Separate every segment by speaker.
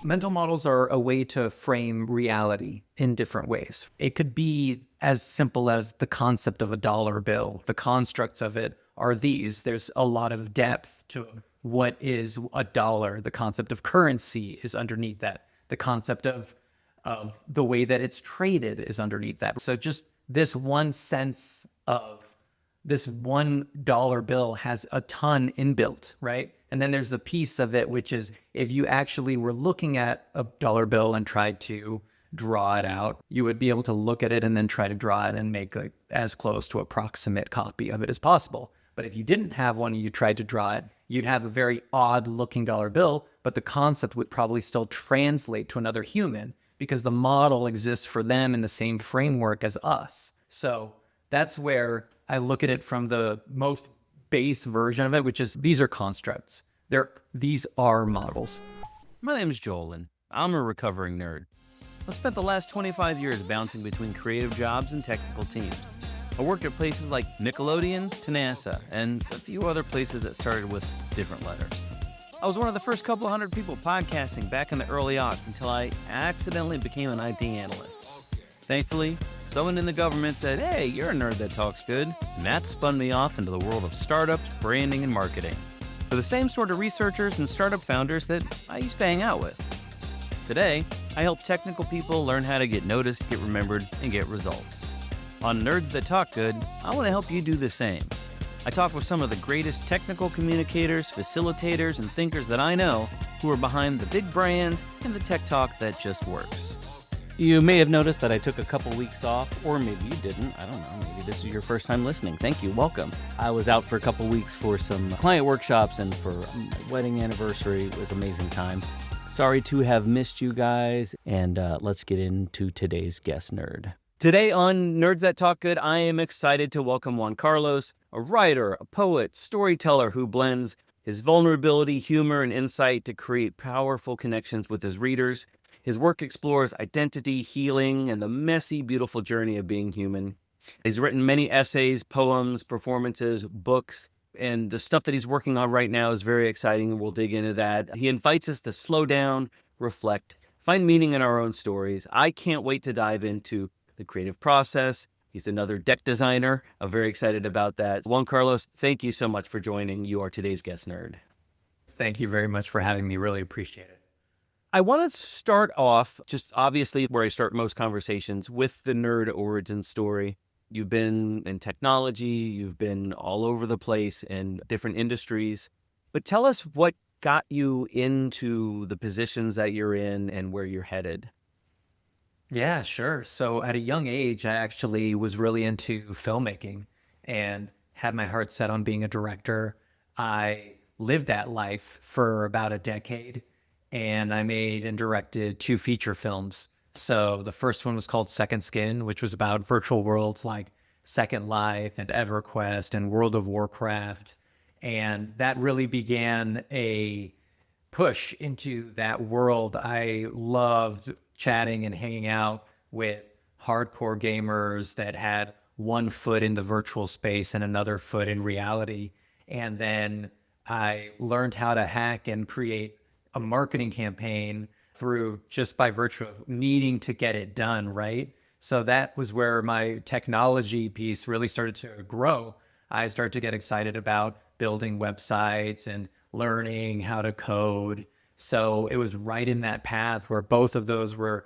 Speaker 1: Mental models are a way to frame reality in different ways. It could be as simple as the concept of a dollar bill. The constructs of it are these. There's a lot of depth to what is a dollar. The concept of currency is underneath that. The concept of the way that it's traded is underneath that. So just this one sense of this $1 bill has a ton inbuilt, right? And then there's the piece of it, which is if you actually were looking at a dollar bill and tried to draw it out, you would be able to look at it and then try to draw it and make as close to a proximate copy of it as possible. But if you didn't have one and you tried to draw it, you'd have a very odd looking dollar bill, but the concept would probably still translate to another human because the model exists for them in the same framework as us. So that's where I look at it from the most base version of it, which is these are constructs. These are models.
Speaker 2: My name's Joel, and I'm a recovering nerd. I spent the last 25 years bouncing between creative jobs and technical teams. I worked at places like Nickelodeon to NASA, and a few other places that started with different letters. I was one of the first couple hundred people podcasting back in the early aughts until I accidentally became an IT analyst. Thankfully, someone in the government said, "Hey, you're a nerd that talks good," and that spun me off into the world of startups, branding, and marketing. For the same sort of researchers and startup founders that I used to hang out with. Today, I help technical people learn how to get noticed, get remembered, and get results. On Nerds That Talk Good, I want to help you do the same. I talk with some of the greatest technical communicators, facilitators, and thinkers that I know who are behind the big brands and the tech talk that just works. You may have noticed that I took a couple weeks off, or maybe you didn't. I don't know. Maybe this is your first time listening. Thank you. Welcome. I was out for a couple weeks for some client workshops and for my wedding anniversary. It was an amazing time. Sorry to have missed you guys, and let's get into today's guest nerd. Today on Nerds That Talk Good, I am excited to welcome Juan Carlos, a writer, a poet, storyteller who blends his vulnerability, humor, and insight to create powerful connections with his readers. His work explores identity, healing, and the messy, beautiful journey of being human. He's written many essays, poems, performances, books, and the stuff that he's working on right now is very exciting, and we'll dig into that. He invites us to slow down, reflect, find meaning in our own stories. I can't wait to dive into the creative process. He's another deck designer. I'm very excited about that. Juan Carlos, thank you so much for joining. You are today's guest nerd.
Speaker 1: Thank you very much for having me. Really appreciate it.
Speaker 2: I want to start off, just obviously where I start most conversations, with the nerd origin story. You've been in technology, you've been all over the place in different industries, but tell us what got you into the positions that you're in and where you're headed.
Speaker 1: Yeah, sure. So at a young age, I actually was really into filmmaking and had my heart set on being a director. I lived that life for about a decade. And I made and directed 2 feature films. So the first one was called Second Skin, which was about virtual worlds like Second Life and EverQuest and World of Warcraft. And that really began a push into that world. I loved chatting and hanging out with hardcore gamers that had one foot in the virtual space and another foot in reality. And then I learned how to hack and create a marketing campaign through just by virtue of needing to get it done, right? So that was where my technology piece really started to grow. I started to get excited about building websites and learning how to code. So it was right in that path where both of those were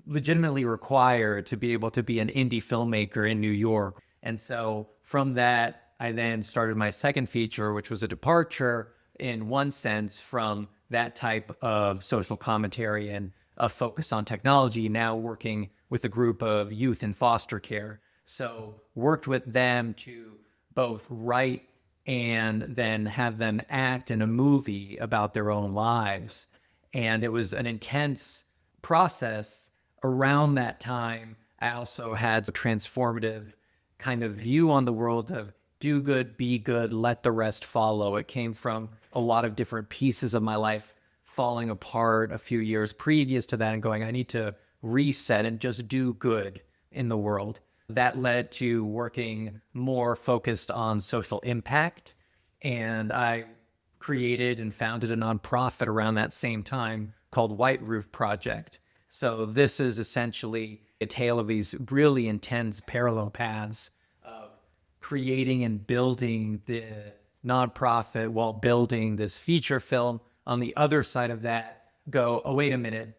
Speaker 1: legitimately required to be able to be an indie filmmaker in New York. And so from that, I then started my second feature, which was a departure in one sense from that type of social commentary and a focus on technology, now working with a group of youth in foster care. So worked with them to both write and then have them act in a movie about their own lives. And it was an intense process. Around that time, I also had a transformative kind of view on the world of do good, be good, let the rest follow. It came from a lot of different pieces of my life falling apart a few years previous to that and going, I need to reset and just do good in the world. That led to working more focused on social impact. And I created and founded a nonprofit around that same time called White Roof Project. So this is essentially a tale of these really intense parallel paths of creating and building the nonprofit while building this feature film. On the other side of that, go, oh, wait a minute.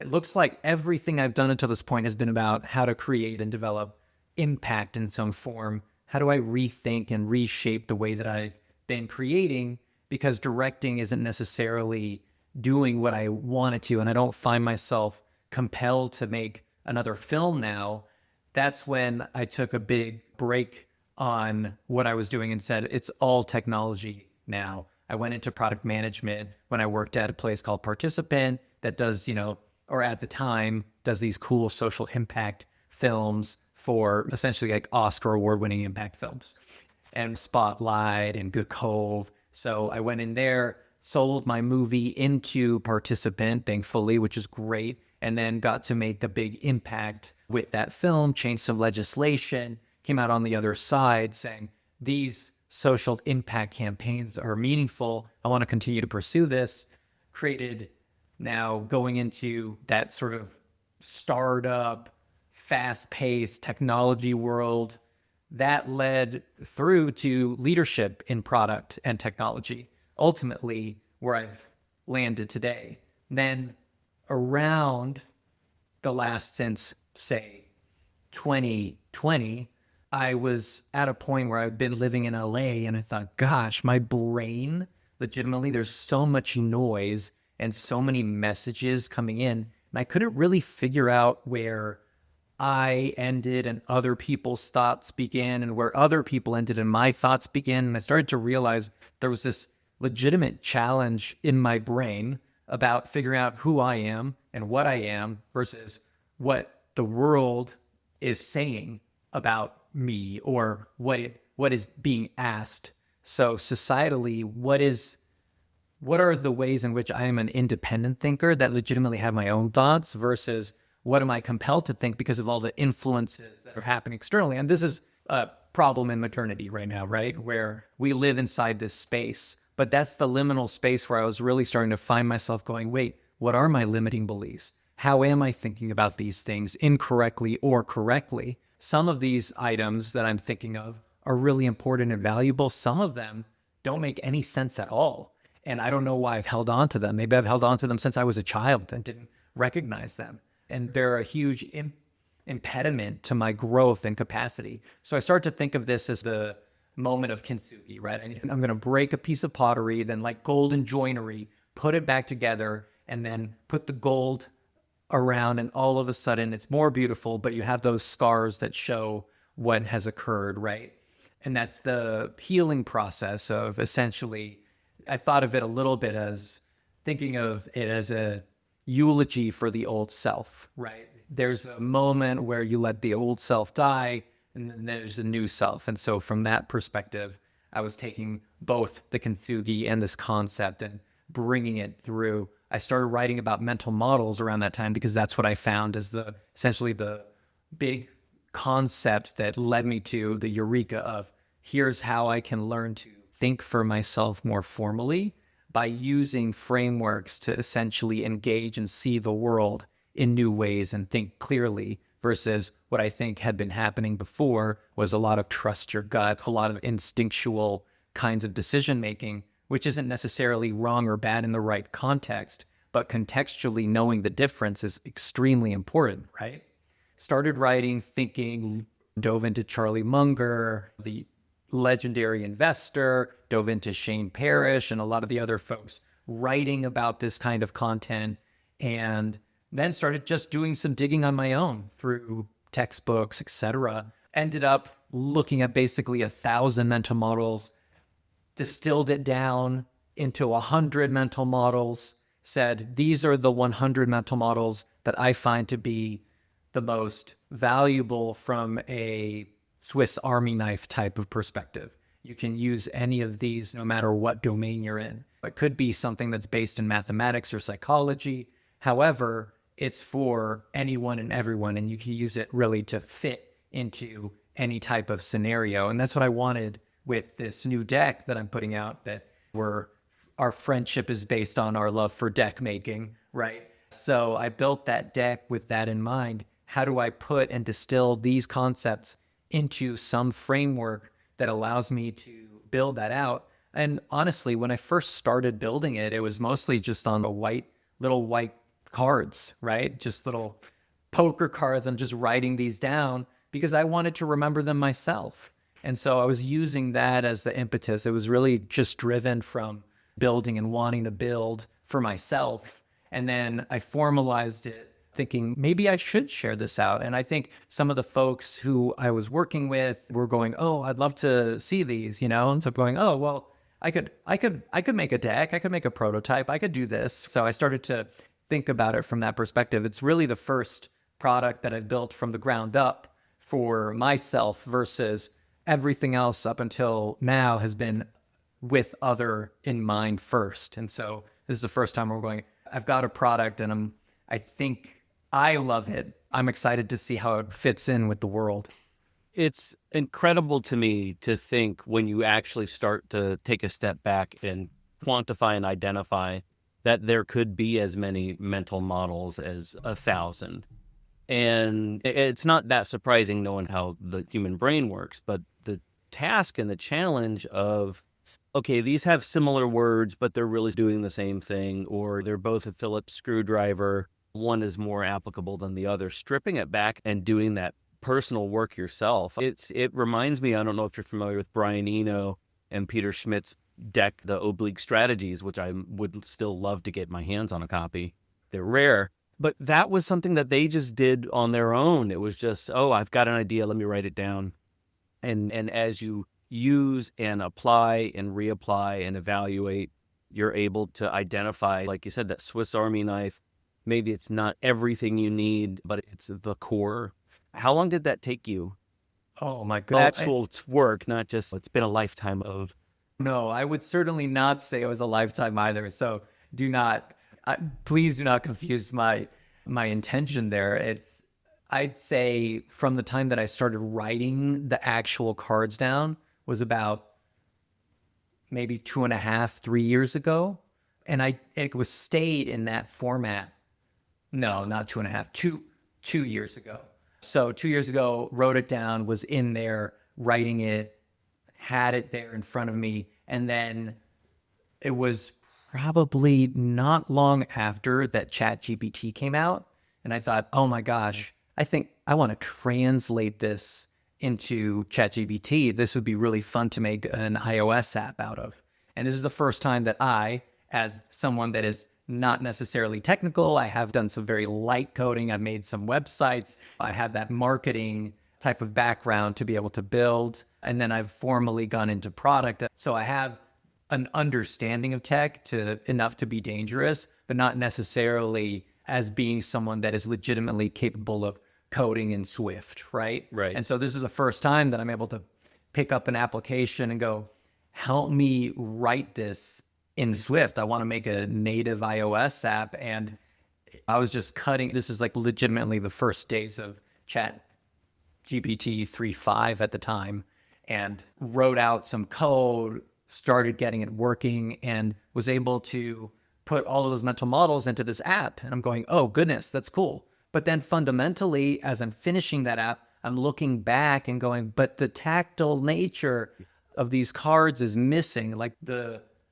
Speaker 1: It looks like everything I've done until this point has been about how to create and develop impact in some form. How do I rethink and reshape the way that I've been creating? Because directing isn't necessarily doing what I wanted to, and I don't find myself compelled to make another film now. That's when I took a big break on what I was doing and said, it's all technology now. I went into product management when I worked at a place called Participant that does, or at the time, does these cool social impact films for essentially like Oscar award-winning impact films, and Spotlight and Good Cove. So I went in there, sold my movie into Participant, thankfully, which is great, and then got to make a big impact with that film, changed some legislation, came out on the other side saying, these social impact campaigns are meaningful. I want to continue to pursue this. Created, now going into that sort of startup, fast-paced technology world, that led through to leadership in product and technology, ultimately where I've landed today. Then around the last, since say 2020, I was at a point where I've been living in LA and I thought, gosh, my brain, legitimately, there's so much noise and so many messages coming in, and I couldn't really figure out where I ended and other people's thoughts began and where other people ended and my thoughts began. And I started to realize there was this legitimate challenge in my brain about figuring out who I am and what I am versus what the world is saying about me or what is being asked. So societally, what are the ways in which I am an independent thinker that legitimately have my own thoughts versus what am I compelled to think because of all the influences that are happening externally? And this is a problem in maternity right now, right? Where we live inside this space, but that's the liminal space where I was really starting to find myself going, wait, what are my limiting beliefs? How am I thinking about these things incorrectly or correctly? Some of these items that I'm thinking of are really important and valuable. Some of them don't make any sense at all. And I don't know why I've held on to them. Maybe I've held on to them since I was a child and didn't recognize them. And they're a huge impediment to my growth and capacity. So I start to think of this as the moment of Kintsugi, right? I'm going to break a piece of pottery, then like golden joinery, put it back together, and then put the gold around, and all of a sudden it's more beautiful, but you have those scars that show what has occurred, right? And that's the healing process of essentially, I thought of it a little bit as thinking of it as a eulogy for the old self, right? There's a moment where you let the old self die, and then there's a new self. And so from that perspective, I was taking both the Kintsugi and this concept and bringing it through. I started writing about mental models around that time because that's what I found as essentially the big concept that led me to the eureka of here's how I can learn to think for myself more formally by using frameworks to essentially engage and see the world in new ways and think clearly versus what I think had been happening before was a lot of trust your gut, a lot of instinctual kinds of decision making, which isn't necessarily wrong or bad in the right context, but contextually knowing the difference is extremely important, right? Started writing, thinking, dove into Charlie Munger, the legendary investor, dove into Shane Parrish and a lot of the other folks writing about this kind of content, and then started just doing some digging on my own through textbooks, etc. Ended up looking at basically 1,000 mental models, distilled it down into 100 mental models, said, these are the 100 mental models that I find to be the most valuable from a Swiss Army knife type of perspective. You can use any of these no matter what domain you're in. It could be something that's based in mathematics or psychology. However, it's for anyone and everyone, and you can use it really to fit into any type of scenario. And that's what I wanted with this new deck that I'm putting out, that we're our friendship is based on our love for deck making, right? So I built that deck with that in mind. How do I put and distill these concepts into some framework that allows me to build that out? And honestly, when I first started building it, it was mostly just on little white cards, right? Just little poker cards. I'm just writing these down because I wanted to remember them myself. And so I was using that as the impetus. It was really just driven from building and wanting to build for myself. And then I formalized it thinking maybe I should share this out. And I think some of the folks who I was working with were going, "Oh, I'd love to see these," And so I'm going, "Oh, well, I could make a deck. I could make a prototype. I could do this." So I started to think about it from that perspective. It's really the first product that I've built from the ground up for myself versus everything else up until now has been with other in mind first. And so this is the first time we're going, I've got a product and I think I love it. I'm excited to see how it fits in with the world.
Speaker 2: It's incredible to me to think when you actually start to take a step back and quantify and identify that there could be as many mental models as 1,000. And it's not that surprising knowing how the human brain works, but the task and the challenge of, okay, these have similar words, but they're really doing the same thing, or they're both a Phillips screwdriver. One is more applicable than the other. Stripping it back and doing that personal work yourself. It reminds me, I don't know if you're familiar with Brian Eno and Peter Schmidt's deck, The Oblique Strategies, which I would still love to get my hands on a copy. They're rare. But that was something that they just did on their own. It was just, oh, I've got an idea, let me write it down. And as you use and apply and reapply and evaluate, you're able to identify, like you said, that Swiss Army knife. Maybe it's not everything you need, but it's the core. How long did that take you?
Speaker 1: Oh my God.
Speaker 2: Actual work, not just, it's been a lifetime of.
Speaker 1: No, I would certainly not say it was a lifetime either. So please do not confuse my intention there. I'd say from the time that I started writing the actual cards down was about maybe 2.5, 3 years ago. And it was stayed in that format. No, not 2.5, 2 years ago. So 2 years ago, wrote it down, was in there writing it, had it there in front of me. And then it was probably not long after that ChatGPT came out. And I thought, oh my gosh, I think I want to translate this into ChatGPT. This would be really fun to make an iOS app out of. And this is the first time that I, as someone that is not necessarily technical, I have done some very light coding. I've made some websites. I have that marketing type of background to be able to build. And then I've formally gone into product. So I have an understanding of tech enough to be dangerous, but not necessarily as being someone that is legitimately capable of coding in Swift, right?
Speaker 2: Right.
Speaker 1: And so this is the first time that I'm able to pick up an application and go, help me write this in Swift. I want to make a native iOS app. And I was just this is like legitimately the first days of Chat GPT 3.5 at the time, and wrote out some code, started getting it working, and was able to put all of those mental models into this app. And I'm going, oh goodness, that's cool. But then fundamentally, as I'm finishing that app, I'm looking back and going, but the tactile nature of these cards is missing.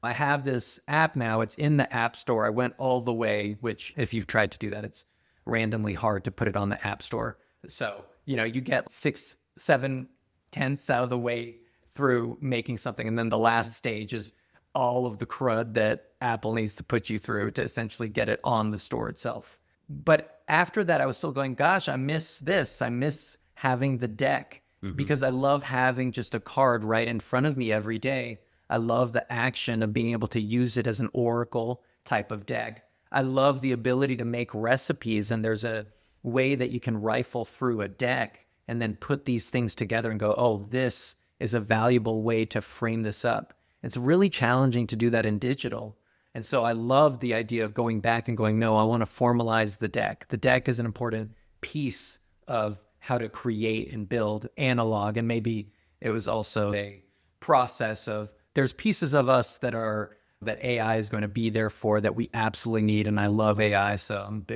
Speaker 1: I have this app now, it's in the App Store. I went all the way, which if you've tried to do that, it's randomly hard to put it on the App Store. So, you get 6, 7 tenths out of the way through making something. And then the last stage is all of the crud that Apple needs to put you through to essentially get it on the store itself. But after that, I was still going, gosh, I miss this. I miss having the deck because I love having just a card right in front of me every day. I love the action of being able to use it as an oracle type of deck. I love the ability to make recipes, and there's a way that you can rifle through a deck and then put these things together and go, oh, this is a valuable way to frame this up. It's really challenging to do that in digital. And so I love the idea of going back and going, no, I want to formalize the deck. The deck is an important piece of how to create and build analog. And maybe it was also a process of there's pieces of us that are that AI is going to be there for, that we absolutely need. And I love AI, so I'm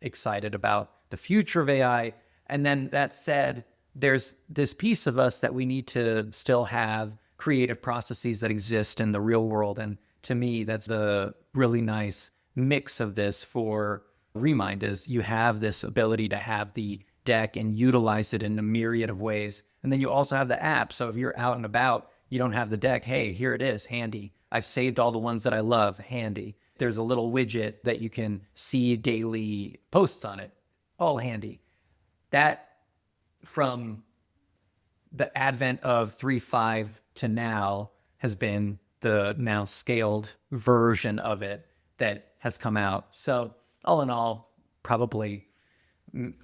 Speaker 1: excited about the future of AI. And then that said, there's this piece of us that we need to still have creative processes that exist in the real world. And to me, that's the really nice mix of this for Remind, is you have this ability to have the deck and utilize it in a myriad of ways. And then you also have the app. So if you're out and about, you don't have the deck. Hey, here it is, handy. I've saved all the ones that I love, handy. There's a little widget that you can see daily posts on it, all handy. That, from the advent of 3.5 to now, has been the now scaled version of it that has come out. So all in all, probably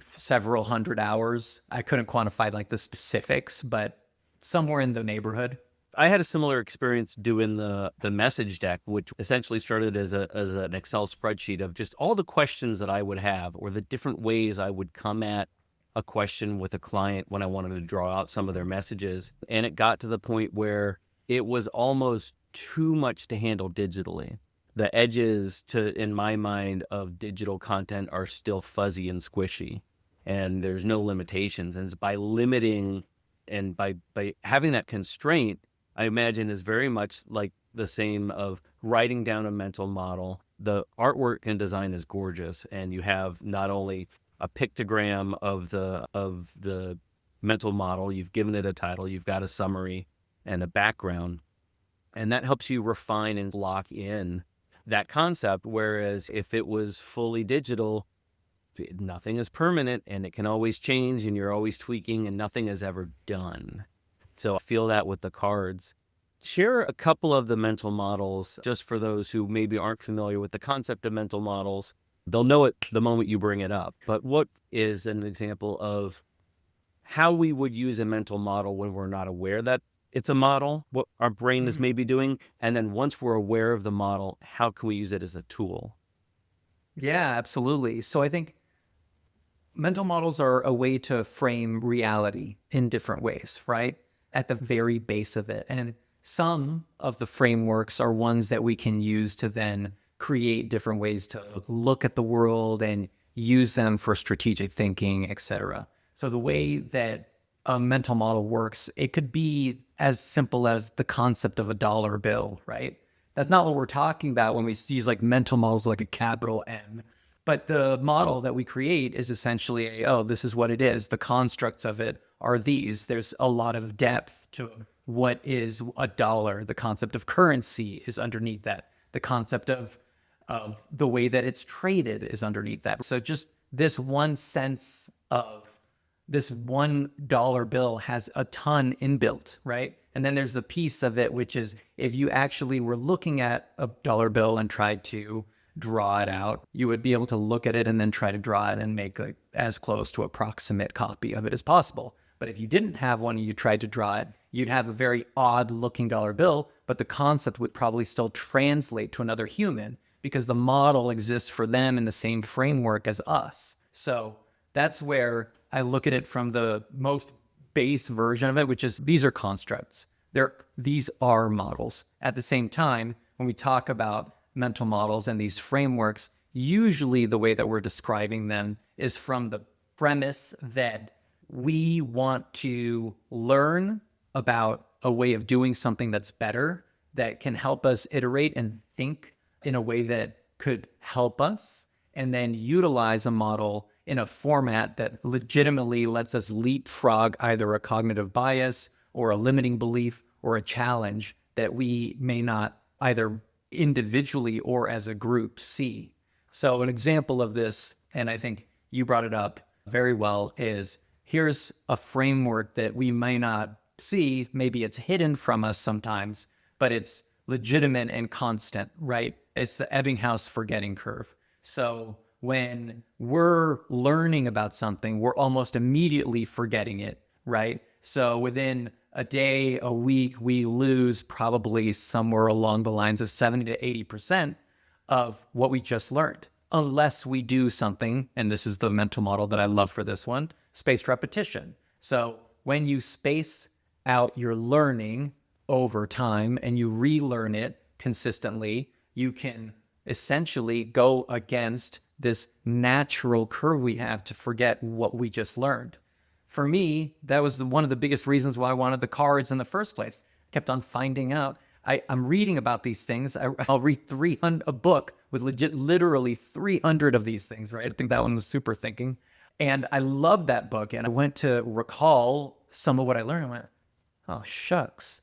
Speaker 1: several hundred hours. I couldn't quantify like the specifics, but somewhere in the neighborhood.
Speaker 2: I had a similar experience doing the message deck, which essentially started as an Excel spreadsheet of just all the questions that I would have, or the different ways I would come at a question with a client when I wanted to draw out some of their messages. And it got to the point where it was almost too much to handle digitally. The edges, in my mind, of digital content are still fuzzy and squishy, and there's no limitations. And it's by limiting and by having that constraint, I imagine, is very much like the same of writing down a mental model. The artwork and design is gorgeous, and you have not only a pictogram of the mental model, you've given it a title, you've got a summary and a background, and that helps you refine and lock in that concept. Whereas if it was fully digital, nothing is permanent and it can always change and you're always tweaking and nothing is ever done. So I feel that with the cards. Share a couple of the mental models, just for those who maybe aren't familiar with the concept of mental models. They'll know it the moment you bring it up. But what is an example of how we would use a mental model when we're not aware that it's a model, what our brain is maybe doing? And then once we're aware of the model, how can we use it as a tool?
Speaker 1: Yeah, absolutely. So I think mental models are a way to frame reality in different ways, right? At the very base of it. And some of the frameworks are ones that we can use to then create different ways to look at the world and use them for strategic thinking, etc. So the way that a mental model works, it could be as simple as the concept of a dollar bill, right? That's not what we're talking about when we use like mental models like a capital M. But the model that we create is essentially, this is what it is. The constructs of it are these. There's a lot of depth to what is a dollar. The concept of currency is underneath that. The concept of the way that it's traded is underneath that. So just this one sense of this $1 bill has a ton inbuilt, right? And then there's the piece of it, which is if you actually were looking at a dollar bill and tried to draw it out, you would be able to look at it and then try to draw it and make like as close to a proximate copy of it as possible. But if you didn't have one and you tried to draw it, you'd have a very odd looking dollar bill, but the concept would probably still translate to another human because the model exists for them in the same framework as us. So that's where I look at it from the most base version of it, which is these are constructs. These are models. At the same time, when we talk about mental models and these frameworks, usually the way that we're describing them is from the premise that we want to learn about a way of doing something that's better, that can help us iterate and think in a way that could help us, and then utilize a model in a format that legitimately lets us leapfrog either a cognitive bias or a limiting belief or a challenge that we may not either individually or as a group see. So an example of this, and I think you brought it up very well, is here's a framework that we may not see. Maybe it's hidden from us sometimes, but it's legitimate and constant, right? It's the Ebbinghaus forgetting curve. So when we're learning about something, we're almost immediately forgetting it, right? So within a day, a week, we lose probably somewhere along the lines of 70 to 80% of what we just learned, unless we do something, and this is the mental model that I love for this one, spaced repetition. So when you space out your learning over time and you relearn it consistently, you can essentially go against this natural curve we have to forget what we just learned. For me, that was one of the biggest reasons why I wanted the cards in the first place. Kept on finding out. I'm reading about these things. I'll read a book with literally 300 of these things, right? I think that one was Super Thinking. And I loved that book. And I went to recall some of what I learned. I went, oh, shucks.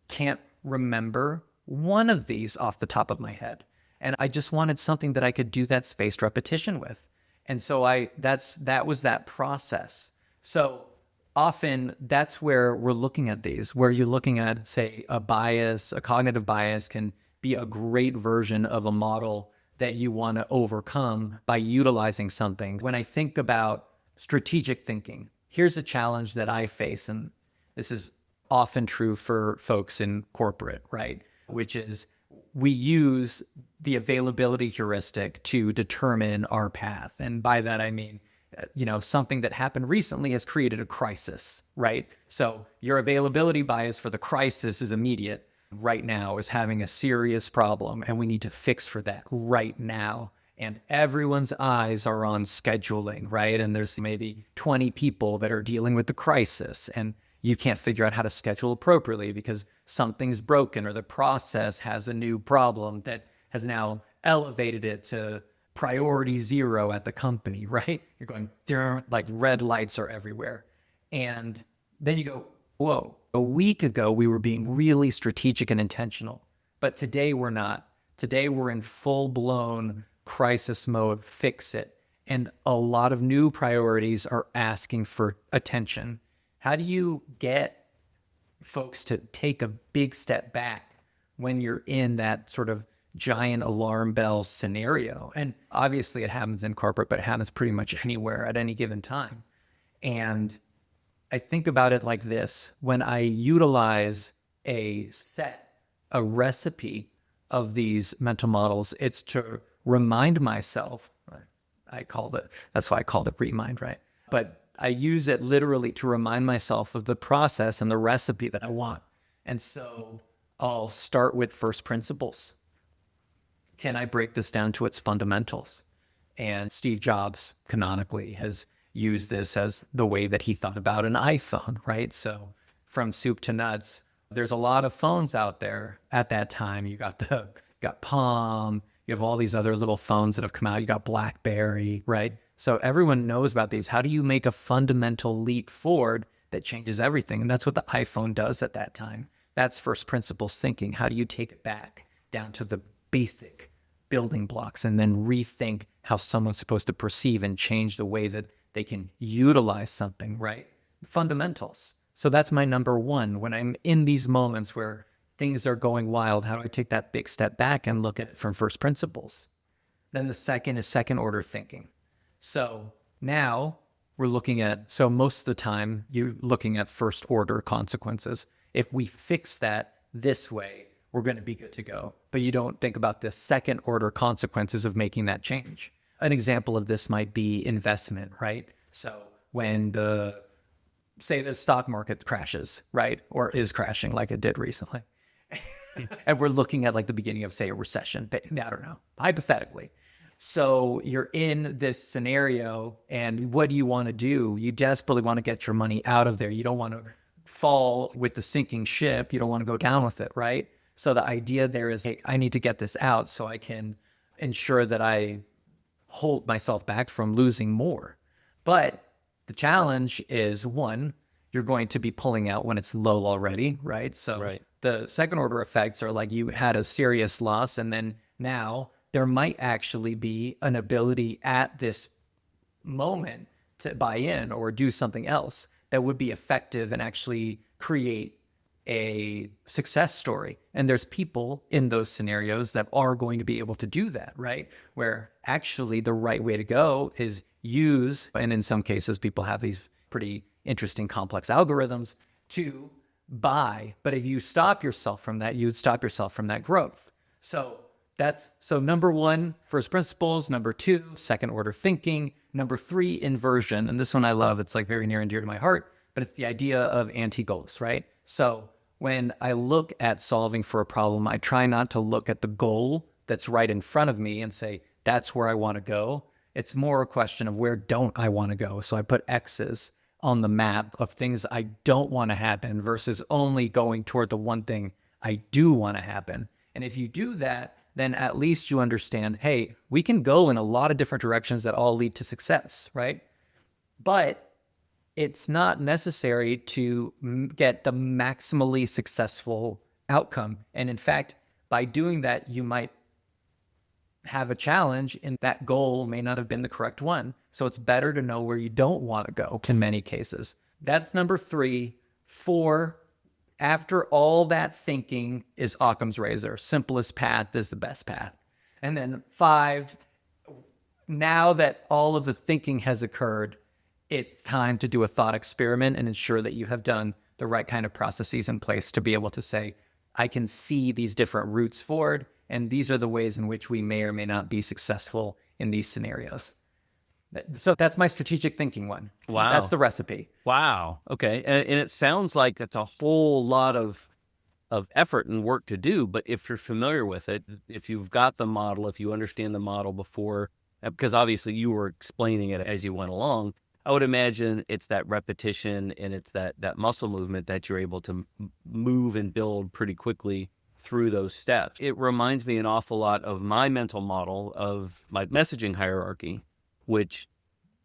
Speaker 1: Can't remember one of these off the top of my head. And I just wanted something that I could do that spaced repetition with. And so that was that process. So often that's where we're looking at these, where you're looking at, say, a bias, a cognitive bias can be a great version of a model that you want to overcome by utilizing something. When I think about strategic thinking, here's a challenge that I face, and this is often true for folks in corporate, right? Which is we use the availability heuristic to determine our path. And by that, I mean, something that happened recently has created a crisis, right? So your availability bias for the crisis is immediate. Right now is having a serious problem, and we need to fix for that right now. And everyone's eyes are on scheduling, right? And there's maybe 20 people that are dealing with the crisis, and you can't figure out how to schedule appropriately because something's broken or the process has a new problem that has now elevated it to priority 0 at the company, right? You're going, like red lights are everywhere. And then you go, whoa, a week ago we were being really strategic and intentional, but today we're not. Today we're in full-blown crisis mode, fix it. And a lot of new priorities are asking for attention. How do you get folks to take a big step back when you're in that sort of giant alarm bell scenario? And obviously it happens in corporate, but it happens pretty much anywhere at any given time. And I think about it like this: when I utilize a recipe of these mental models, it's to remind myself, that's why I called it Remind, right? But I use it literally to remind myself of the process and the recipe that I want. And so I'll start with first principles. Can I break this down to its fundamentals? And Steve Jobs canonically has used this as the way that he thought about an iPhone, right? So from soup to nuts, there's a lot of phones out there at that time. You got Palm, you have all these other little phones that have come out. You got BlackBerry, right? So everyone knows about these. How do you make a fundamental leap forward that changes everything? And that's what the iPhone does at that time. That's first principles thinking. How do you take it back down to the basic building blocks and then rethink how someone's supposed to perceive and change the way that they can utilize something, right? Fundamentals. So that's my number one. When I'm in these moments where things are going wild, how do I take that big step back and look at it from first principles? Then the second is second order thinking. So now we're looking at, so most of the time you're looking at first order consequences. If we fix that this way, we're going to be good to go. But you don't think about the second order consequences of making that change. An example of this might be investment, right? So when say the stock market crashes, right? Or is crashing like it did recently. And we're looking at like the beginning of, say, a recession. I don't know, hypothetically. So you're in this scenario, and what do you want to do? You desperately want to get your money out of there. You don't want to fall with the sinking ship. You don't want to go down with it, right? So the idea there is, hey, I need to get this out so I can ensure that I hold myself back from losing more. But the challenge is, one, you're going to be pulling out when it's low already, right? So the second order effects are like you had a serious loss, and then now there might actually be an ability at this moment to buy in or do something else that would be effective and actually create a success story. And there's people in those scenarios that are going to be able to do that, right? Where actually the right way to go is use, and in some cases people have these pretty interesting complex algorithms to buy. But if you stop yourself from that, you'd stop yourself from that growth. So number one, first principles. Number two, second order thinking. Number three, inversion. And this one I love. It's like very near and dear to my heart, but it's the idea of anti-goals, right? So when I look at solving for a problem, I try not to look at the goal that's right in front of me and say, that's where I want to go. It's more a question of where don't I want to go? So I put X's on the map of things I don't want to happen versus only going toward the one thing I do want to happen. And if you do that, then at least you understand, hey, we can go in a lot of different directions that all lead to success, right? But it's not necessary to get the maximally successful outcome. And in fact, by doing that, you might have a challenge and that goal may not have been the correct one. So it's better to know where you don't want to go in many cases. That's number 3. 4, after all that thinking is Occam's razor. Simplest path is the best path. And then 5, now that all of the thinking has occurred, it's time to do a thought experiment and ensure that you have done the right kind of processes in place to be able to say, I can see these different routes forward, and these are the ways in which we may or may not be successful in these scenarios. So that's my strategic thinking one.
Speaker 2: Wow.
Speaker 1: That's the recipe.
Speaker 2: Wow. Okay. And it sounds like that's a whole lot of effort and work to do. But if you're familiar with it, if you've got the model, if you understand the model before, because obviously you were explaining it as you went along, I would imagine it's that repetition and it's that muscle movement that you're able to move and build pretty quickly through those steps. It reminds me an awful lot of my mental model of my messaging hierarchy, which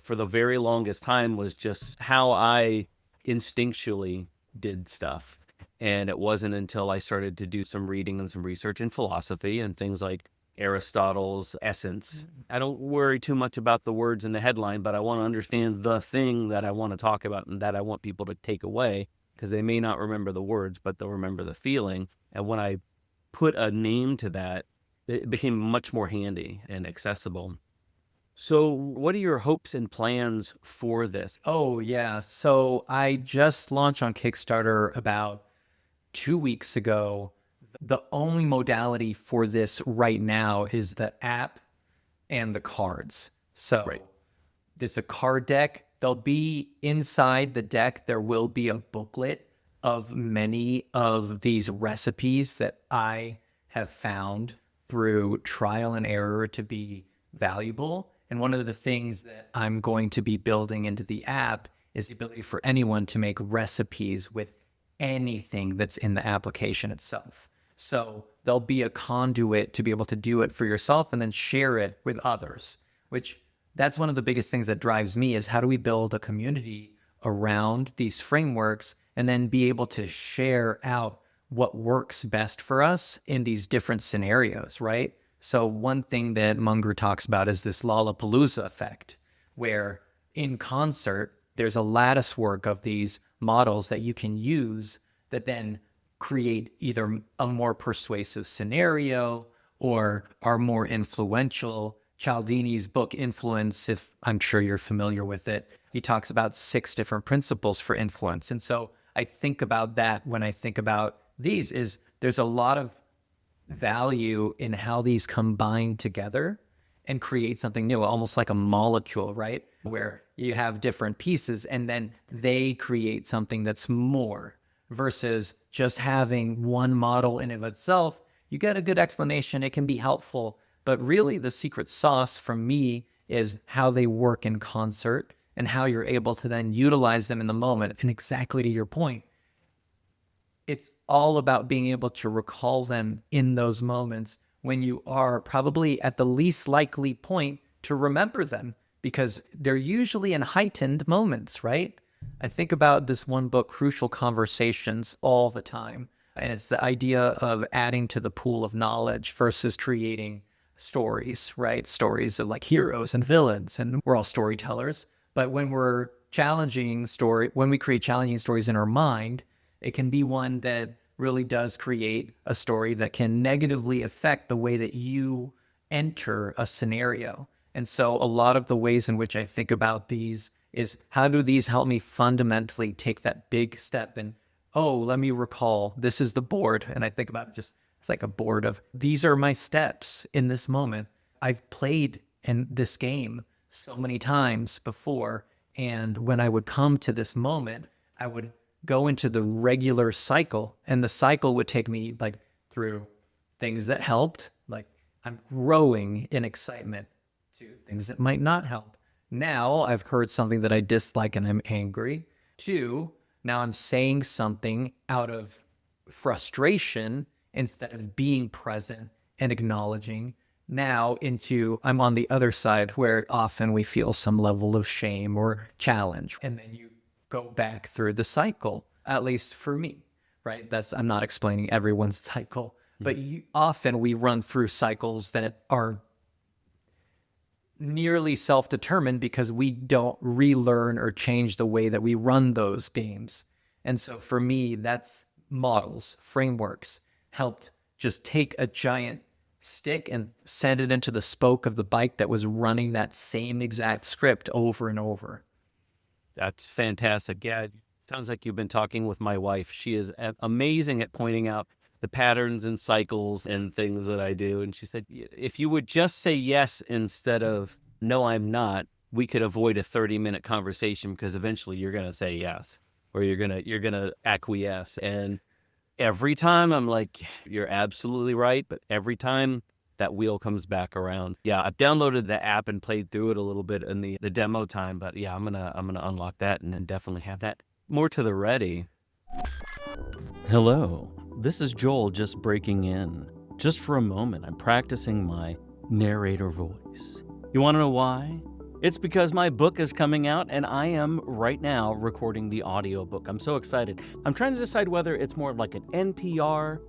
Speaker 2: for the very longest time was just how I instinctually did stuff. And it wasn't until I started to do some reading and some research in philosophy and things like Aristotle's essence. I don't worry too much about the words in the headline, but I want to understand the thing that I want to talk about and that I want people to take away, because they may not remember the words, but they'll remember the feeling. And when I put a name to that, it became much more handy and accessible. So what are your hopes and plans for this?
Speaker 1: Oh, yeah. So I just launched on Kickstarter about 2 weeks ago. The only modality for this right now is the app and the cards. So
Speaker 2: Right.
Speaker 1: It's a card deck. There'll be inside the deck, there will be a booklet of many of these recipes that I have found through trial and error to be valuable. And one of the things that I'm going to be building into the app is the ability for anyone to make recipes with anything that's in the application itself. So there'll be a conduit to be able to do it for yourself and then share it with others, which that's one of the biggest things that drives me is how do we build a community around these frameworks and then be able to share out what works best for us in these different scenarios, right? So one thing that Munger talks about is this Lollapalooza effect, where in concert, there's a lattice work of these models that you can use that then create either a more persuasive scenario or are more influential. Cialdini's book Influence, if I'm sure you're familiar with it, he talks about 6 different principles for influence. And so I think about that when I think about these is there's a lot of value in how these combine together and create something new, almost like a molecule, right? Where you have different pieces and then they create something that's more versus just having one model in of itself. You get a good explanation, it can be helpful, but really the secret sauce for me is how they work in concert and how you're able to then utilize them in the moment. And exactly to your point, it's all about being able to recall them in those moments when you are probably at the least likely point to remember them, because they're usually in heightened moments, right? I think about this one book, Crucial Conversations, all the time. And it's the idea of adding to the pool of knowledge versus creating stories, right? Stories of like heroes and villains, and we're all storytellers. But when when we create challenging stories in our mind, it can be one that really does create a story that can negatively affect the way that you enter a scenario. And so a lot of the ways in which I think about these is how do these help me fundamentally take that big step and, oh, let me recall, this is the board. And I think about it just, it's like a board of, these are my steps in this moment. I've played in this game so many times before. And when I would come to this moment, I would go into the regular cycle, and the cycle would take me like through things that helped, like I'm growing in excitement, to things that might not help. Now I've heard something that I dislike and I'm angry. To now I'm saying something out of frustration instead of being present and acknowledging. Now into I'm on the other side where often we feel some level of shame or challenge. And then you go back through the cycle, at least for me, right? I'm not explaining everyone's cycle, but often we run through cycles that are nearly self-determined because we don't relearn or change the way that we run those games. And so for me, that's models, frameworks helped just take a giant stick and send it into the spoke of the bike that was running that same exact script over and over.
Speaker 2: That's fantastic. Yeah, sounds like you've been talking with my wife. She is amazing at pointing out the patterns and cycles and things that I do. And she said, if you would just say yes instead of no, I'm not, we could avoid a 30-minute conversation, because eventually you're going to say yes, or you're going to acquiesce. And every time I'm like, you're absolutely right. But every time that wheel comes back around. Yeah, I've downloaded the app and played through it a little bit in the demo time, but yeah, I'm gonna unlock that and then definitely have that more to the ready. Hello, this is Joel just breaking in. Just for a moment, I'm practicing my narrator voice. You want to know why? It's because my book is coming out and I am right now recording the audiobook. I'm so excited. I'm trying to decide whether it's more like an NPR,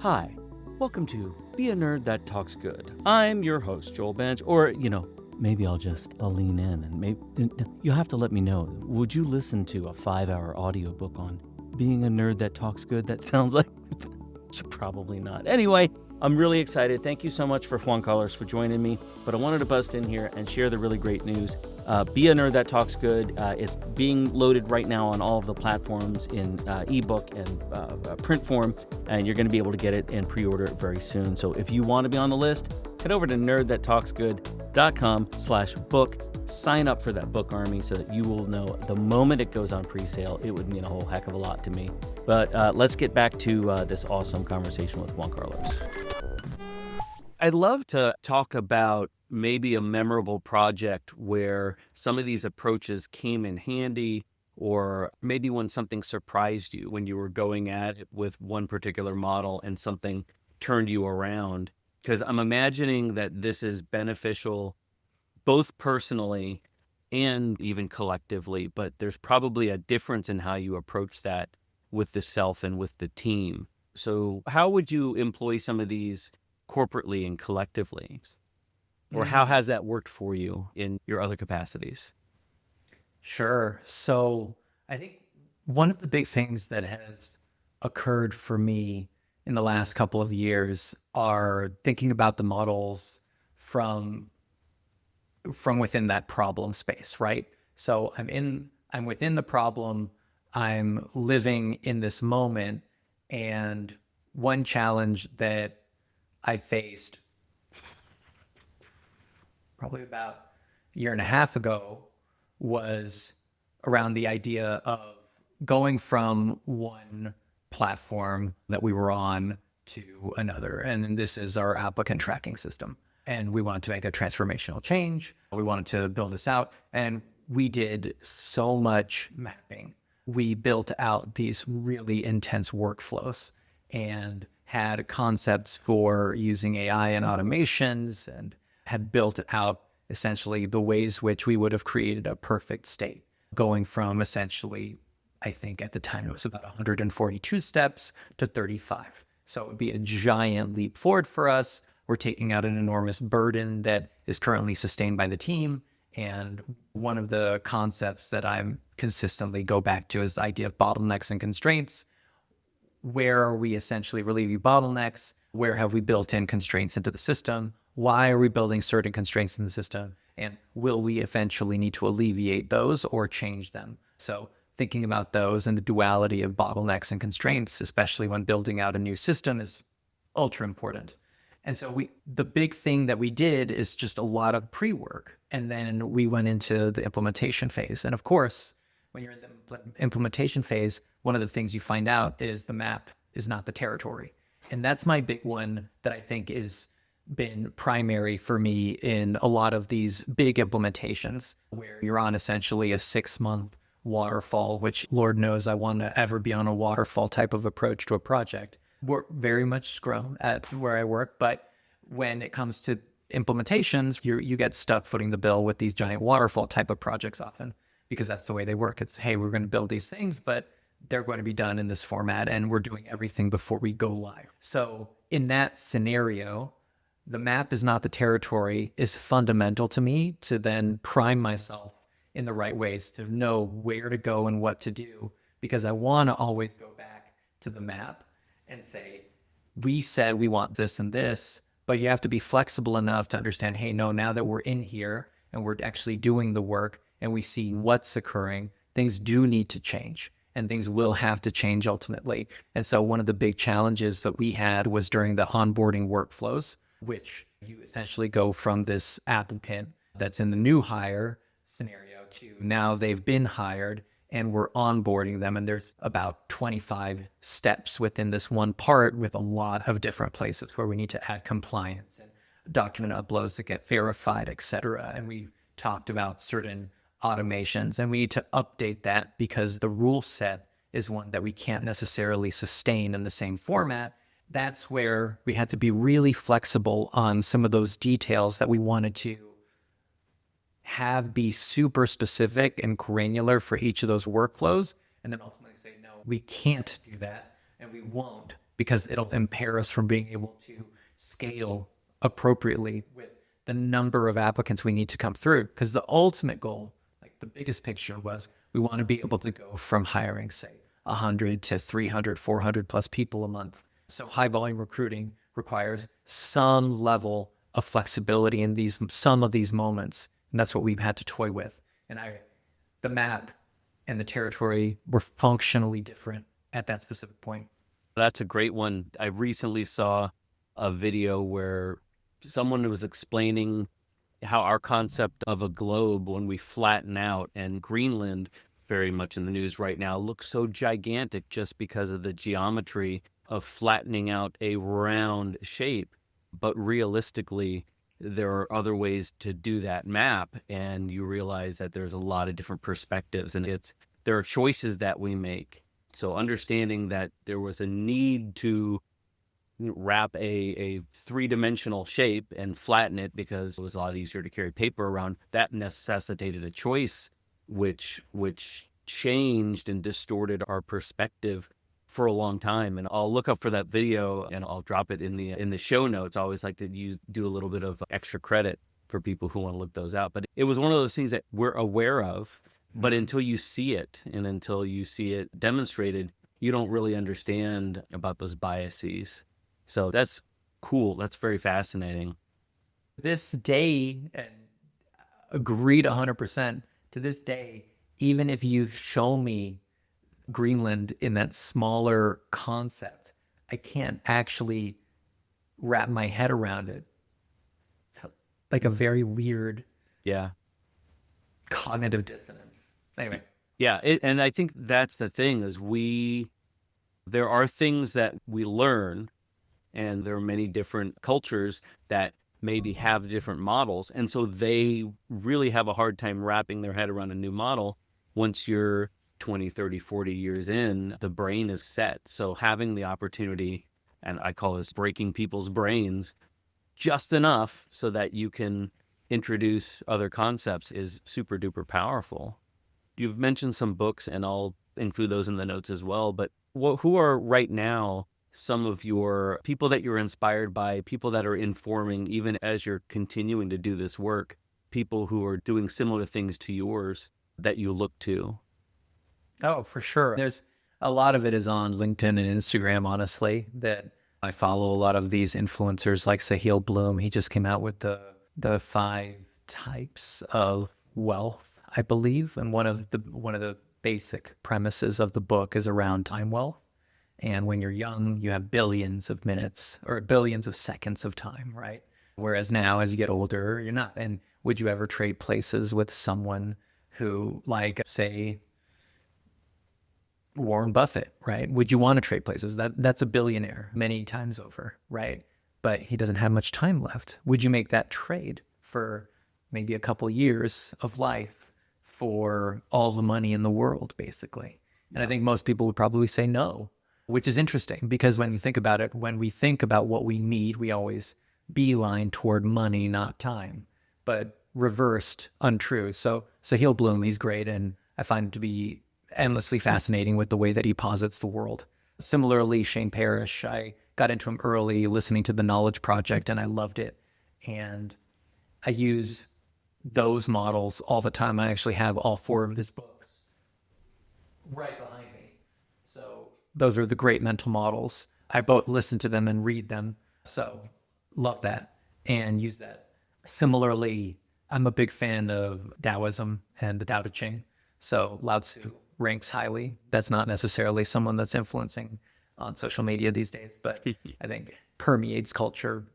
Speaker 2: hi, welcome to Be a Nerd That Talks Good. I'm your host, Joel Bench, or, maybe I'll lean in and maybe you'll have to let me know. Would you listen to a 5-hour audiobook on being a nerd that talks good? That sounds like probably not. Anyway, I'm really excited. Thank you so much for Juan Carlos for joining me. But I wanted to bust in here and share the really great news. Be a Nerd That Talks Good. It's being loaded right now on all of the platforms in ebook and print form, and you're going to be able to get it and pre-order it very soon. So if you want to be on the list, head over to nerdthattalksgood.com/book. Sign up for that book army so that you will know the moment it goes on pre-sale. It would mean a whole heck of a lot to me. But let's get back to this awesome conversation with Juan Carlos. I'd love to talk about maybe a memorable project where some of these approaches came in handy, or maybe when something surprised you when you were going at it with one particular model and something turned you around. Because I'm imagining that this is beneficial both personally and even collectively, but there's probably a difference in how you approach that with the self and with the team. So how would you employ some of these corporately and collectively? Or how has that worked for you in your other capacities?
Speaker 1: Sure. So I think one of the big things that has occurred for me in the last couple of years are thinking about the models from within that problem space, right? So I'm within the problem, I'm living in this moment, and one challenge that I faced probably about a year and a half ago was around the idea of going from one platform that we were on to another. And this is our applicant tracking system. And we wanted to make a transformational change. We wanted to build this out. And we did so much mapping. We built out these really intense workflows and had concepts for using AI and automations, and had built out essentially the ways which we would have created a perfect state, going from essentially, I think at the time it was about 142 steps to 35. So it would be a giant leap forward for us. We're taking out an enormous burden that is currently sustained by the team. And one of the concepts that I'm consistently go back to is the idea of bottlenecks and constraints. Where are we essentially relieving bottlenecks? Where have we built in constraints into the system? Why are we building certain constraints in the system? And will we eventually need to alleviate those or change them? So thinking about those and the duality of bottlenecks and constraints, especially when building out a new system, is ultra important. And so the big thing that we did is just a lot of pre-work. And then we went into the implementation phase. And of course, when you're in the implementation phase, one of the things you find out is the map is not the territory. And that's my big one that I think is been primary for me in a lot of these big implementations where you're on essentially a 6-month waterfall, which Lord knows I want to ever be on a waterfall type of approach to a project. We're very much Scrum at where I work, but when it comes to implementations, you get stuck footing the bill with these giant waterfall type of projects often, because that's the way they work. It's, hey, we're going to build these things, but they're going to be done in this format and we're doing everything before we go live. So in that scenario, the map is not the territory is fundamental to me to then prime myself in the right ways to know where to go and what to do, because I want to always go back to the map and say, we said we want this and this, but you have to be flexible enough to understand, hey, no, now that we're in here and we're actually doing the work and we see what's occurring, things do need to change and things will have to change ultimately. And so one of the big challenges that we had was during the onboarding workflows, which you essentially go from this applicant that's in the new hire scenario to now they've been hired and we're onboarding them. And there's about 25 steps within this one part with a lot of different places where we need to add compliance and document uploads that get verified, et cetera. And we talked about certain automations and we need to update that because the rule set is one that we can't necessarily sustain in the same format. That's where we had to be really flexible on some of those details that we wanted to have be super specific and granular for each of those workflows. And then ultimately say, no, we can't do that. And we won't, because it'll impair us from being able to scale appropriately with the number of applicants we need to come through. Because the ultimate goal, like the biggest picture, was we want to be able to go from hiring, say, 100 to 300, 400 plus people a month. So high volume recruiting requires some level of flexibility in some of these moments. And that's what we've had to toy with. And the map and the territory were functionally different at that specific point.
Speaker 2: That's a great one. I recently saw a video where someone was explaining how our concept of a globe, when we flatten out, and Greenland, very much in the news right now, looks so gigantic just because of the geometry of flattening out a round shape. But realistically, there are other ways to do that map, and you realize that there's a lot of different perspectives, and there are choices that we make. So understanding that there was a need to wrap a three-dimensional shape and flatten it because it was a lot easier to carry paper around, that necessitated a choice which changed and distorted our perspective for a long time. And I'll look up for that video and I'll drop it in the show notes. I always like to do a little bit of extra credit for people who want to look those out. But it was one of those things that we're aware of, but until you see it and until you see it demonstrated, you don't really understand about those biases. So that's cool. That's very fascinating.
Speaker 1: This day, and agreed 100%, to this day, even if you've shown me Greenland in that smaller concept, I can't actually wrap my head around it. It's like a very weird cognitive dissonance. Anyway.
Speaker 2: Yeah. And I think that's the thing is there are things that we learn, and there are many different cultures that maybe have different models. And so they really have a hard time wrapping their head around a new model. Once you're 20, 30, 40 years in, the brain is set. So having the opportunity, and I call this breaking people's brains, just enough so that you can introduce other concepts is super duper powerful. You've mentioned some books, and I'll include those in the notes as well, but who are right now some of your people that you're inspired by, people that are informing, even as you're continuing to do this work, people who are doing similar things to yours that you look to?
Speaker 1: Oh, for sure. There's a lot of it is on LinkedIn and Instagram, honestly, that I follow a lot of these influencers like Sahil Bloom. He just came out with the 5 types of wealth, I believe. And one of the basic premises of the book is around time wealth. And when you're young, you have billions of minutes or billions of seconds of time, right? Whereas now, as you get older, you're not. And would you ever trade places with someone who, like, say, Warren Buffett, right? Would you want to trade places? That's a billionaire many times over, right? But he doesn't have much time left. Would you make that trade for maybe a couple years of life for all the money in the world, basically? And I think most people would probably say no, which is interesting because when you think about it, when we think about what we need, we always beeline toward money, not time, but reversed, untrue. So Sahil Bloom, he's great. And I find him to be endlessly fascinating with the way that he posits the world. Similarly, Shane Parrish, I got into him early listening to The Knowledge Project and I loved it. And I use those models all the time. I actually have all 4 of his books right behind me. So those are the great mental models. I both listen to them and read them. So love that and use that. Similarly, I'm a big fan of Taoism and the Tao Te Ching. So Lao Tzu ranks highly. That's not necessarily someone that's influencing on social media these days, but I think permeates culture.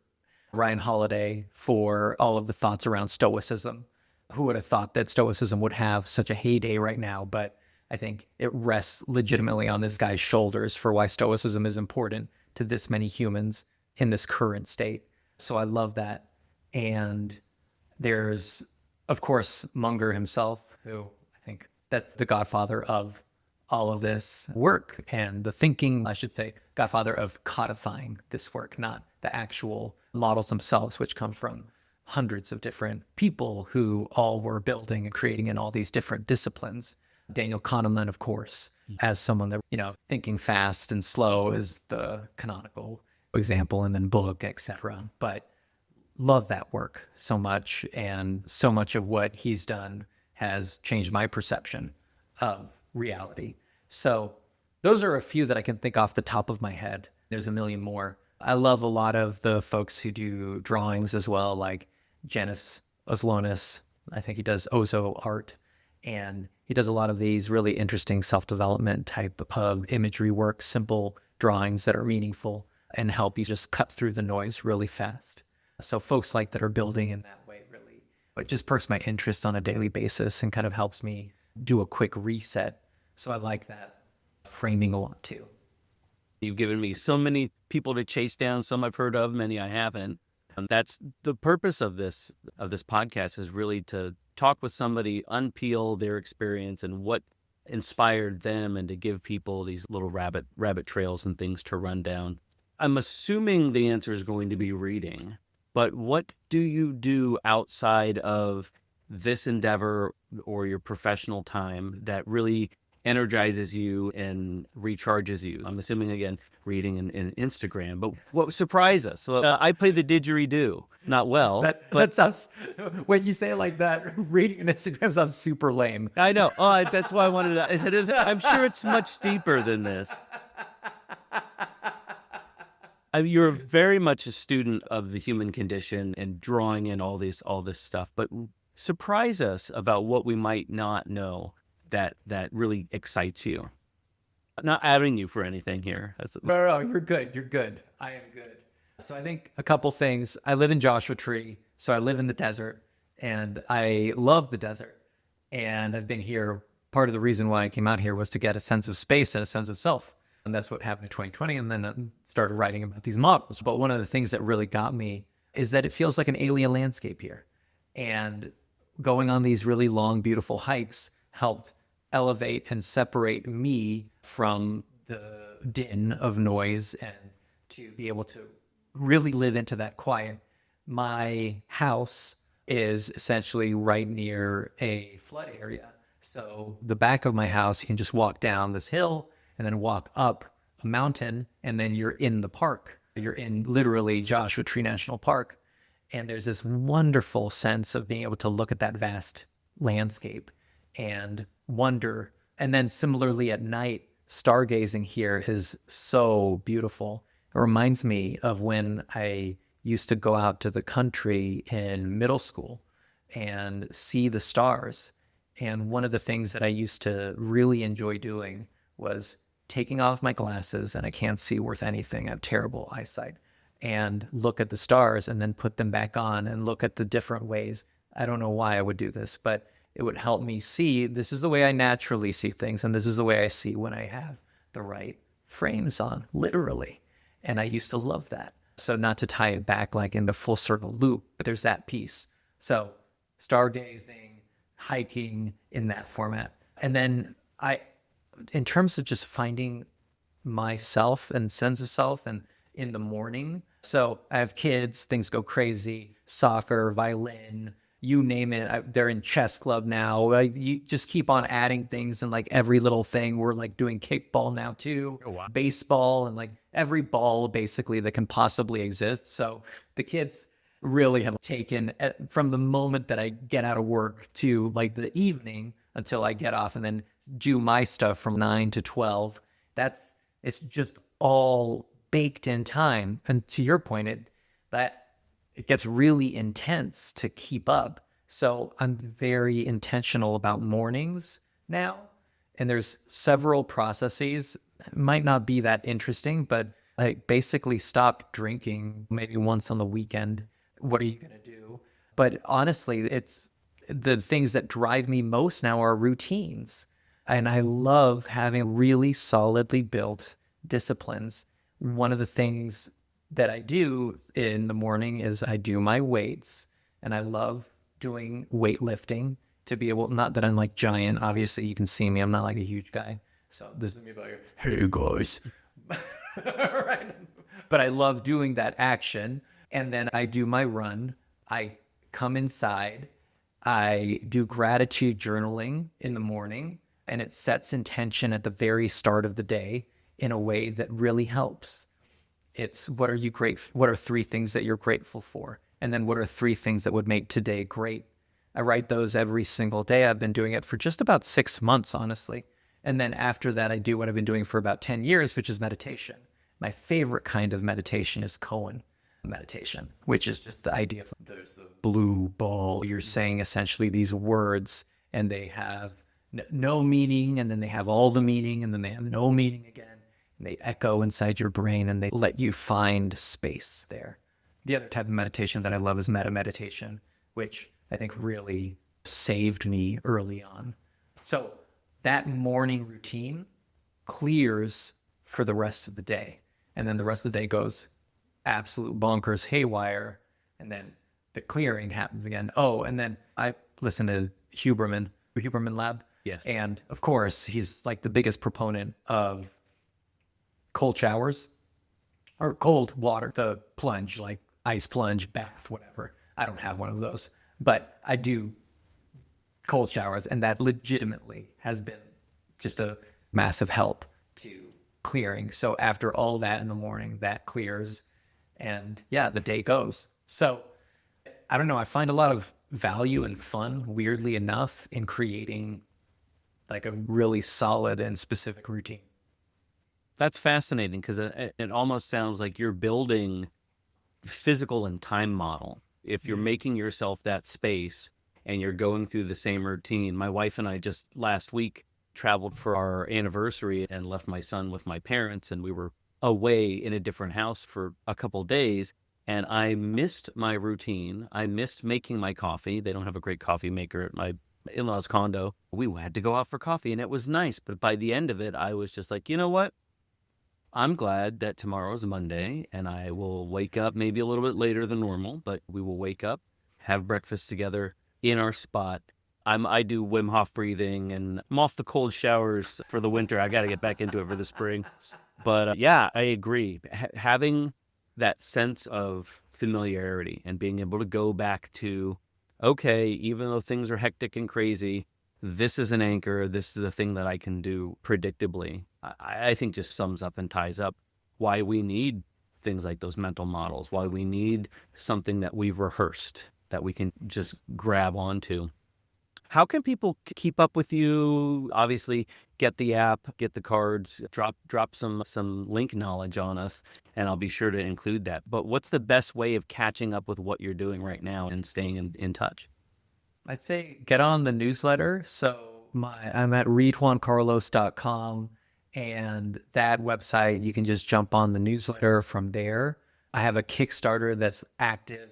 Speaker 1: Ryan Holiday for all of the thoughts around Stoicism. Who would have thought that Stoicism would have such a heyday right now? But I think it rests legitimately on this guy's shoulders for why Stoicism is important to this many humans in this current state. So I love that. And there's, of course, Munger himself, who I think that's the godfather of all of this work and the thinking, I should say, godfather of codifying this work, not the actual models themselves, which come from hundreds of different people who all were building and creating in all these different disciplines. Daniel Kahneman, of course, as someone that, thinking fast and slow is the canonical example, and then book, etc. But love that work so much, and so much of what he's done has changed my perception of reality. So those are a few that I can think off the top of my head. There's a million more. I love a lot of the folks who do drawings as well, like Janis Oslonis. I think he does Ozo art, and he does a lot of these really interesting self-development type of imagery work, simple drawings that are meaningful and help you just cut through the noise really fast. So folks like that are building in that way really, it just perks my interest on a daily basis and kind of helps me do a quick reset. So I like that framing a lot too.
Speaker 2: You've given me so many people to chase down, some I've heard of, many I haven't. And that's the purpose of this podcast, is really to talk with somebody, unpeel their experience and what inspired them, and to give people these little rabbit trails and things to run down. I'm assuming the answer is going to be reading, but what do you do outside of this endeavor or your professional time that really energizes you and recharges you? I'm assuming, again, reading and Instagram, but what surprised us? Well, I play the didgeridoo, not well.
Speaker 1: That sounds, when you say it like that, reading on Instagram sounds super lame.
Speaker 2: I know. That's why I wanted to, I'm sure it's much deeper than this. You're very much a student of the human condition and drawing in all this stuff, but surprise us about what we might not know that really excites you. I'm not outing you for anything here.
Speaker 1: No, you're good. You're good. I am good. So I think a couple things. I live in Joshua Tree, so I live in the desert, and I love the desert. And I've been here. Part of the reason why I came out here was to get a sense of space and a sense of self. And that's what happened in 2020. And then I started writing about these models. But one of the things that really got me is that it feels like an alien landscape here. And going on these really long, beautiful hikes helped elevate and separate me from the din of noise and to be able to really live into that quiet. My house is essentially right near a flood area. So the back of my house, you can just walk down this hill and then walk up a mountain, and then you're in the park. You're in literally Joshua Tree National Park. And there's this wonderful sense of being able to look at that vast landscape and wonder. And then similarly at night, stargazing here is so beautiful. It reminds me of when I used to go out to the country in middle school and see the stars. And one of the things that I used to really enjoy doing was taking off my glasses, and I can't see worth anything. I have terrible eyesight. And look at the stars and then put them back on and look at the different ways I don't know why I would do this, but it would help me see this is the way I naturally see things. And this is the way I see when I have the right frames on, literally. And I used to love that. So not to tie it back like in the full circle loop, but there's that piece. So stargazing, hiking in that format. And then in terms of just finding myself and sense of self and in the morning. So I have kids, things go crazy, soccer, violin, you name it. They're in chess club now. You just keep on adding things and like every little thing. We're like doing kickball now too,
Speaker 2: Oh, wow.
Speaker 1: baseball, and like every ball basically that can possibly exist. So the kids really have taken from the moment that I get out of work to like the evening until I get off and then do my stuff from 9 to 12. It's just all baked in time. And to your point, it gets really intense to keep up. So I'm very intentional about mornings now. And there's several processes. It might not be that interesting, but I basically stopped drinking maybe once on the weekend. What are you going to do? But honestly, it's the things that drive me most now are routines. And I love having really solidly built disciplines. One of the things that I do in the morning is I do my weights, and I love doing weightlifting to be able, not that I'm like giant, obviously you can see me, I'm not like a huge guy. So this is me like, hey guys. Right? But I love doing that action. And then I do my run. I come inside. I do gratitude journaling in the morning, and it sets intention at the very start of the day in a way that really helps. It's what are 3 things that you're grateful for? And then what are 3 things that would make today great? I write those every single day. I've been doing it for just about 6 months, honestly. And then after that, I do what I've been doing for about 10 years, which is meditation. My favorite kind of meditation is koan meditation, which is just the idea of there's the blue ball. You're saying essentially these words, and they have no meaning, and then they have all the meaning, and then they have no meaning again. And they echo inside your brain, and they let you find space there. The other type of meditation that I love is meta meditation, which I think really saved me early on. So that morning routine clears for the rest of the day. And then the rest of the day goes absolute bonkers haywire. And then the clearing happens again. Oh, and then I listen to Huberman Lab.
Speaker 2: Yes.
Speaker 1: And of course, he's like the biggest proponent of cold showers or cold water, the plunge, like ice plunge, bath, whatever. I don't have one of those, but I do cold showers, and that legitimately has been just a massive help to clearing. So after all that in the morning, that clears, and yeah, the day goes. So I don't know, I find a lot of value and fun, weirdly enough, in creating like a really solid and specific routine.
Speaker 2: That's fascinating because it almost sounds like you're building physical and time model. If you're making yourself that space and you're going through the same routine. My wife and I just last week traveled for our anniversary and left my son with my parents, and we were away in a different house for a couple days. And I missed my routine. I missed making my coffee. They don't have a great coffee maker at my in-laws condo. We had to go out for coffee, and it was nice. But by the end of it, I was just like, you know what? I'm glad that tomorrow's Monday, and I will wake up maybe a little bit later than normal, but we will wake up, have breakfast together in our spot. I do Wim Hof breathing, and I'm off the cold showers for the winter. I got to get back into it for the spring. But yeah, I agree. Having that sense of familiarity and being able to go back to, okay, even though things are hectic and crazy, this is an anchor. This is a thing that I can do predictably. I think just sums up and ties up why we need things like those mental models, why we need something that we've rehearsed that we can just grab onto. How can people keep up with you? Obviously, get the app, get the cards, drop some link knowledge on us, and I'll be sure to include that. But what's the best way of catching up with what you're doing right now and staying in touch?
Speaker 1: I'd say get on the newsletter. So I'm at readjuancarlos.com, and that website, you can just jump on the newsletter from there. I have a Kickstarter that's active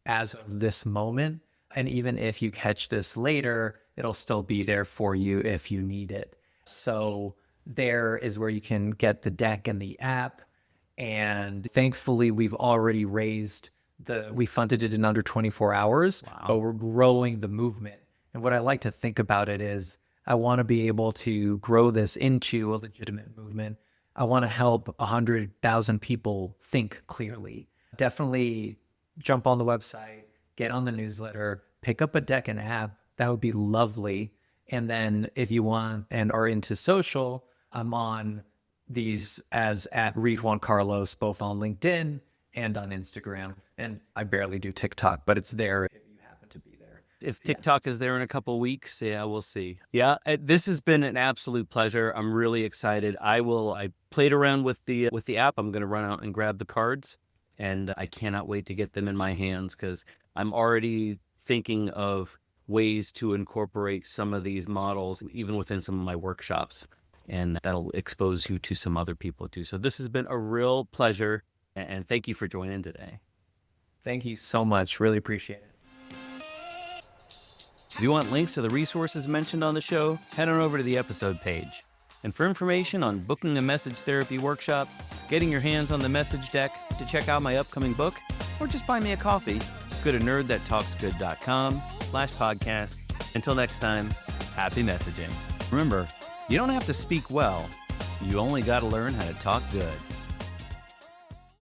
Speaker 1: as of this moment. And even if you catch this later, it'll still be there for you if you need it. So there is where you can get the deck and the app. And thankfully, we've already we funded it in under 24 hours, but we're growing the movement. And what I like to think about it is I want to be able to grow this into a legitimate movement. I want to help 100,000 people think clearly. Definitely jump on the website, get on the newsletter, pick up a deck and app. That would be lovely. And then if you want and are into social, I'm on these as at Read Juan Carlos, both on LinkedIn and on Instagram. And I barely do TikTok, but it's there if you happen to be there.
Speaker 2: If TikTok is there in a couple of weeks, yeah, we'll see. Yeah, this has been an absolute pleasure. I'm really excited. I played around with the app. I'm going to run out and grab the cards, and I cannot wait to get them in my hands because I'm already thinking of ways to incorporate some of these models even within some of my workshops, and that'll expose you to some other people too. So this has been a real pleasure, and thank you for joining today.
Speaker 1: Thank you so much. Really appreciate it.
Speaker 2: If you want links to the resources mentioned on the show, head on over to the episode page. And for information on booking a message therapy workshop, getting your hands on the message deck, to check out my upcoming book, or just buy me a coffee, go to nerdthattalksgood.com/podcast. Until next time, happy messaging. Remember, you don't have to speak well. You only got to learn how to talk good.